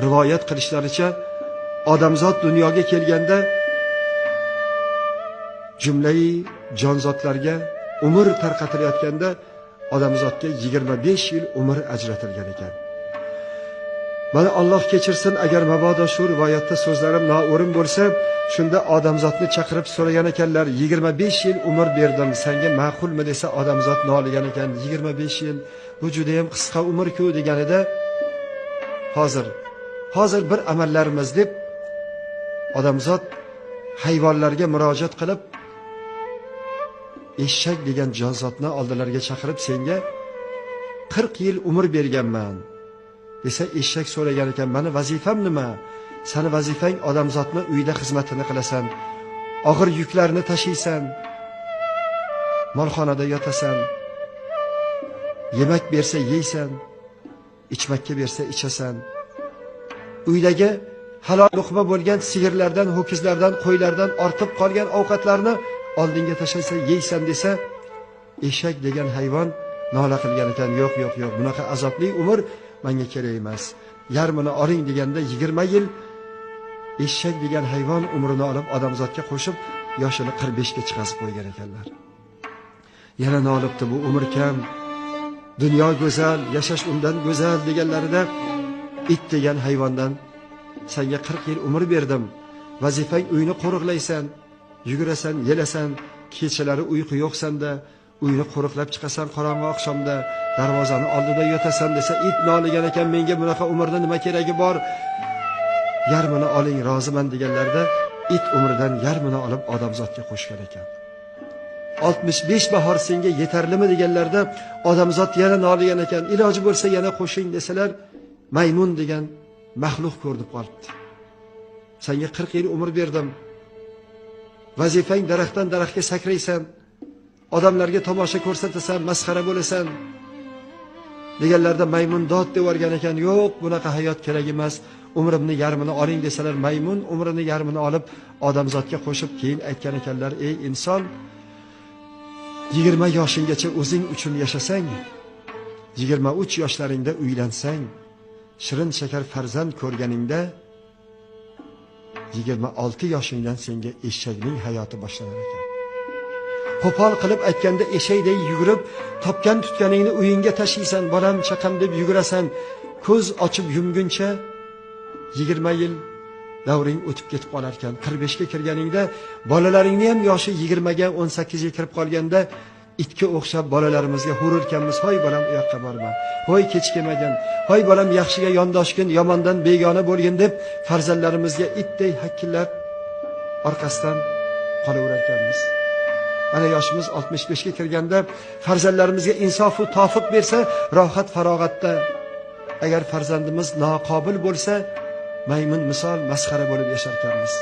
rivoyat qilishlaricha odamzod dunyoga kelganda jumlai jonzotlarga umr tarqatilayotganda odamzodga 25 yil umr ajratilgan ekan. Mana Alloh kechirsin, agar mabodo shu rivoyatda so'zlarim noo'rin bo'lsa, shunda odamzodni chaqirib so'ragan ekanlar, 25 yil umr berdim, senga ma'qulmi desa, odamzod noligan ekan, 25 yil bu juda ham qisqa umr-ku deganida, hozir bir amallarimiz deb odamzod hayvonlarga murojaat qilib, eshak degan jonzotni oldilariga chaqirib, senga 40 yil umr berganman desa, eshak so'ragan ekan, mani vazifam nima? Sani vazifang odamzodni uyda xizmatini qilasan, og'ir yuklarni tashiysan, molxonada yotasan, yemak bersa yeysan, ichmakka bersa ichasan, uydagi halol luqma bo'lgan sigirlardan, ho'kizlardan, qo'ylardan ortib qolgan ovqatlarni oldinga tashlaysan, yeysan desa, eshak degan hayvon nola qilgan ekan, yo'q, bunaqa azobli umr menga kerak emas. Yarmini oling deganda 20 yil eshak degan hayvon umrini olib odamzodga qo'shib, yoshini 45 ga chiqazib qo'ygan ekanlar. Yana nolibdi, bu umr kam, dunyo go'zal, yashash undan go'zal deganlarida it degan hayvondan senga 40 yil umr berdim. Vazifang uyni qo'riqlaysan, yugurasan, yelasan, kechalari uyqu yo'qsanda, uyni qo'riqlab chiqasan, qorong'i oqshomda darvozani oldida yotasan desa, it noligan ekan, menga bunaqa umrda nima keragi bor? Yarmini oling, roziman deganlarda it umridan yarmini olib odamzodga qo'shgan ekan. 65 bahor senga yetarlimi deganlarda odamzod yana noligan ekan, iloji bo'lsa yana qo'shing desalar, maymun degan maxluq ko'rib qolibdi. Senga 40 yil umr berdim. Vazifang daraxtdan daraxtga sakraysan, odamlarga tomosha ko'rsatasan, masxara bo'lasan deganlarda maymun dod devorgan ekan, yo'q, bunaqa hayot kerak emas, umrimni yarmini oling desalar, maymun umrini yarmini olib odamzodga qo'shib keyin aytgan ekanlar, ey inson, 20 yoshinggacha o'zing uchun yashasang, 23 yoshlaringda uylansang, shirin shakar farzand ko'rganingda 26 yoshingdan senga eshakning hayoti boshlanar ekan. Qo'pol qilib aytganda eshakday yugurib, topgan tutganingni uyingga tashiysan, bolam chaqam deb yugurasan, ko'z ochib yumguncha 20 yil davring o'tib ketib qolar ekan. 45 ga kirganingda bolalaringni ham yoshi 20 ga, 18 ga kirib qolganda itga o'xshab bolalarimizga hururkanmiz, hoy bolam u yoqqa borma, hoy kech kelmagan, hoy bolam yaxshiga yondoshgin, yomondan begona bo'lgin deb farzandlarimizga itday hakkillab orqasidan qolaverarkanmiz. Mana yoshimiz 65 ga kirganda farzandlarimizga insof va tavfiq bersa, rohat farog'atda, agar farzandimiz noqobil bo'lsa, maymun misol masxara bo'lib yasharkanmiz.